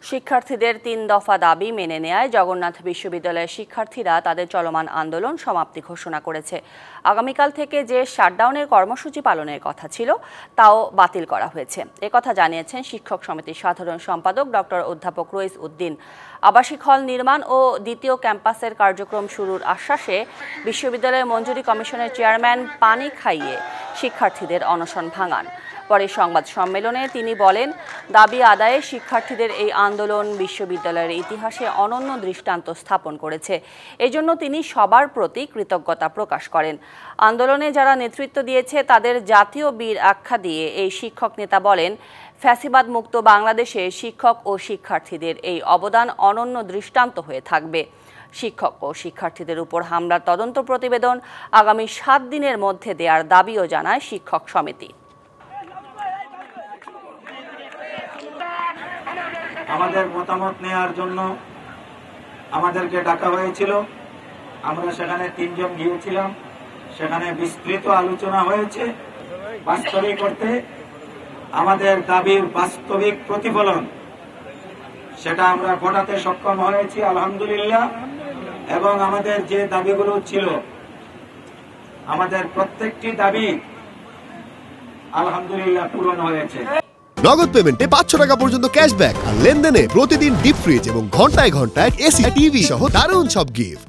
শিক্ষার্থীদের ৩ দফা দাবি মেনে নেয়ায় জগন্নাথ বিশ্ববিদ্যালয়ের শিক্ষার্থীরা তাদের চলমান আন্দোলন সমাপ্তি ঘোষণা করেছে। আগামীকাল থেকে যে শাটডাউনের কর্মসূচি পালনের কথা ছিল তাও বাতিল করা হয়েছে। একথা জানিয়েছেন শিক্ষক সমিতির সাধারণ সম্পাদক ডক্টর অধ্যাপক রইস উদ্দিন। আবাসিক হল নির্মাণ ও দ্বিতীয় ক্যাম্পাসের কার্যক্রম শুরুর আশ্বাসে বিশ্ববিদ্যালয়ের মঞ্জুরি কমিশনের চেয়ারম্যান পানি খাইয়ে শিক্ষার্থীদের অনশন ভাঙান। পরে সংবাদ সম্মেলনে তিনি বলেন, দাবি আদায়ে শিক্ষার্থীদের এই আন্দোলন বিশ্ববিদ্যালয়ের ইতিহাসে অনন্য দৃষ্টান্ত স্থাপন করেছে। এজন্য তিনি সবার প্রতি কৃতজ্ঞতা প্রকাশ করেন। আন্দোলনে যারা নেতৃত্ব দিয়েছে তাদের জাতীয় বীর আখ্যা দিয়ে এই শিক্ষক নেতা বলেন, ফ্যাসিবাদ মুক্ত বাংলাদেশে শিক্ষক ও শিক্ষার্থীদের এই অবদান অনন্য দৃষ্টান্ত হয়ে থাকবে। শিক্ষক ও শিক্ষার্থীদের উপর হামলার তদন্ত প্রতিবেদন আগামী 7 দিনের মধ্যে দেওয়ার দাবিও জানায় শিক্ষক সমিতি। আমাদের মতামত নেওয়ার জন্য আমাদেরকে ডাকা হয়েছিল। আমরা সেখানে 3 জন গিয়েছিলাম। সেখানে বিস্তৃত আলোচনা হয়েছে। বাস্তবিক অর্থে আমাদের দাবির বাস্তবিক প্রতিফলন সেটা আমরা ঘটাতে সক্ষম হয়েছি, আলহামদুলিল্লাহ। এবং আমাদের যে দাবিগুলো ছিল, আমাদের প্রত্যেকটি দাবি আলহামদুলিল্লাহ পূরণ হয়েছে। নগদ পেমেন্টে 500 টাকা পর্যন্ত ক্যাশব্যাক আর লেনদেনে প্রতিদিন ডিপ ফ্রিজ এবং ঘন্টায় ঘন্টায় এসি টিভি সহ দারুণ সব গিফট।